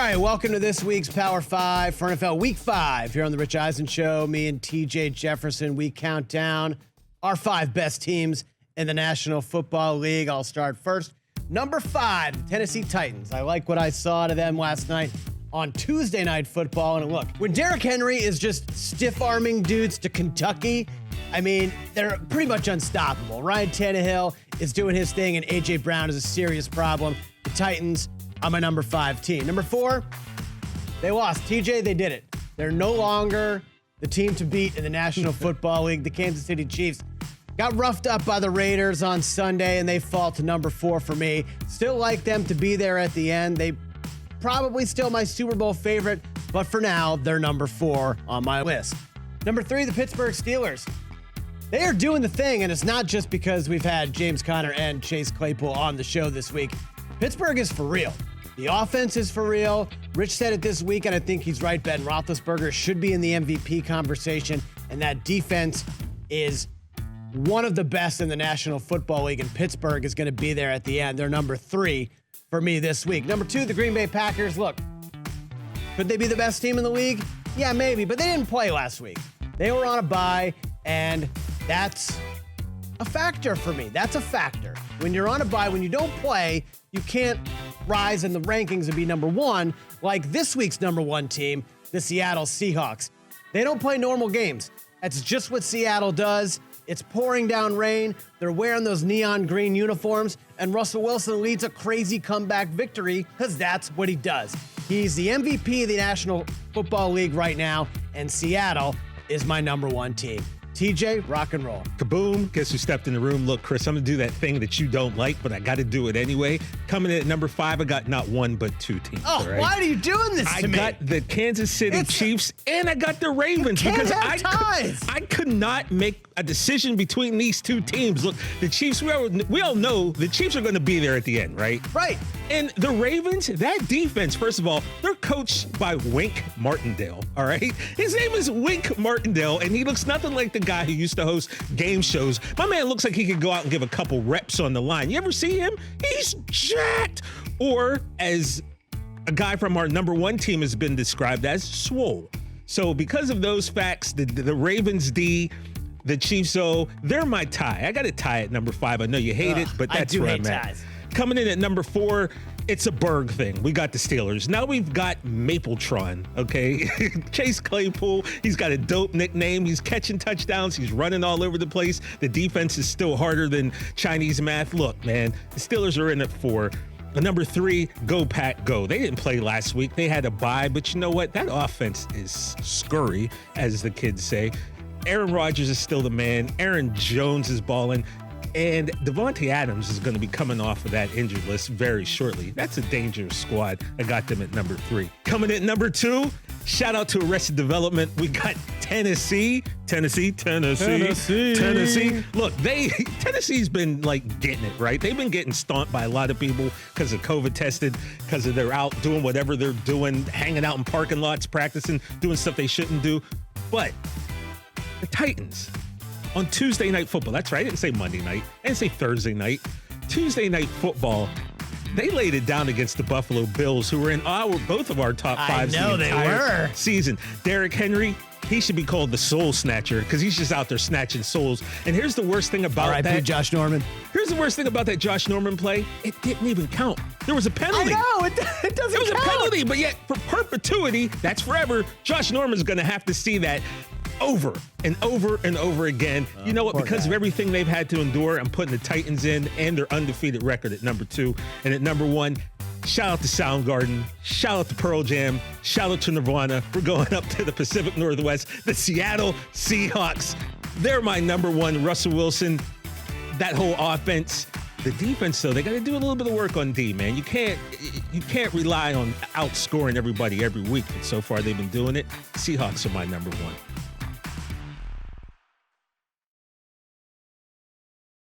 right, welcome to this week's Power 5 for NFL Week 5 here on the Rich Eisen Show. Me and TJ Jefferson, we count down our 5 best teams in the National Football League. I'll start first. Number 5, the Tennessee Titans. I like what I saw to them last night on Tuesday Night Football. And look, when Derrick Henry is just stiff-arming dudes to Kentucky, I mean, they're pretty much unstoppable. Ryan Tannehill is doing his thing, and A.J. Brown is a serious problem. The Titans are my number 5 team. Number 4, they lost. TJ, they did it. They're no longer the team to beat in the National Football League. The Kansas City Chiefs got roughed up by the Raiders on Sunday, and they fall to number 4 for me. Still like them to be there at the end. They probably still my Super Bowl favorite, but for now, they're number 4 on my list. Number 3, the Pittsburgh Steelers. They are doing the thing, and it's not just because we've had James Conner and Chase Claypool on the show this week. Pittsburgh is for real. The offense is for real. Rich said it this week, and I think he's right. Ben Roethlisberger should be in the MVP conversation, and that defense is one of the best in the National Football League, and Pittsburgh is going to be there at the end. They're number 3 for me this week. Number 2, the Green Bay Packers. Look, could they be the best team in the league? Yeah, maybe, but they didn't play last week. They were on a bye, and that's a factor for me. That's a factor. When you're on a bye, when you don't play, you can't rise in the rankings and be number 1 like this week's number 1 team, the Seattle Seahawks. They don't play normal games. That's just what Seattle does. It's pouring down rain. They're wearing those neon green uniforms, and Russell Wilson leads a crazy comeback victory because that's what he does. He's the MVP of the National Football League right now, and Seattle is my number 1 team. TJ, rock and roll. Kaboom. Guess who stepped in the room? Look, Chris, I'm going to do that thing that you don't like, but I got to do it anyway. Coming in at number 5, I got not 1, but 2 teams. Oh, right? Why are you doing this to me? I got the Kansas City Chiefs, and I got the Ravens. Because I could not make a decision between these 2 teams. Look, the Chiefs, we all know the Chiefs are going to be there at the end, right? Right. And the Ravens, that defense, first of all, they're coached by Wink Martindale, all right? His name is Wink Martindale, and he looks nothing like the guy who used to host game shows. My man looks like he could go out and give a couple reps on the line. You ever see him? He's jacked. Or, as a guy from our number 1 team has been described as, swole. So because of those facts, the Ravens D, the Chiefs O, they're my tie. I got a tie at number 5. I know you hate it, but that's where I'm at. Ties. Coming in at number 4, it's a Berg thing. We got the Steelers. Now we've got Mapletron, okay? Chase Claypool, he's got a dope nickname. He's catching touchdowns. He's running all over the place. The defense is still harder than Chinese math. Look, man, the Steelers are in at 4. Number 3, go Pack, go. They didn't play last week. They had a bye, but you know what? That offense is scurry, as the kids say. Aaron Rodgers is still the man. Aaron Jones is balling. And Devontae Adams is going to be coming off of that injured list very shortly. That's a dangerous squad. I got them at number 3. Coming at number 2, shout out to Arrested Development. We got Tennessee. Look, Tennessee's been like getting it, right? They've been getting stomped by a lot of people because of COVID tested, because of they're out doing whatever they're doing, hanging out in parking lots, practicing, doing stuff they shouldn't do. But the Titans, on Tuesday Night Football, that's right, I didn't say Monday night, I didn't say Thursday night, Tuesday Night Football, they laid it down against the Buffalo Bills, who were in both of our top 5s the entire season. Derrick Henry, he should be called the soul snatcher because he's just out there snatching souls. And here's the worst thing about that. Josh Norman. Here's the worst thing about that Josh Norman play. It didn't even count. There was a penalty. I know, it doesn't count. There was a penalty, but yet for perpetuity, that's forever, Josh Norman's going to have to see that over and over and over again. You know what? Because of everything they've had to endure, I'm putting the Titans in and their undefeated record at number 2. And at number 1, shout out to Soundgarden, shout out to Pearl Jam, shout out to Nirvana. We're going up to the Pacific Northwest, the Seattle Seahawks. They're my number 1. Russell Wilson, that whole offense. The defense, though, they got to do a little bit of work on D, man. You can't rely on outscoring everybody every week, but so far they've been doing it. Seahawks are my number 1.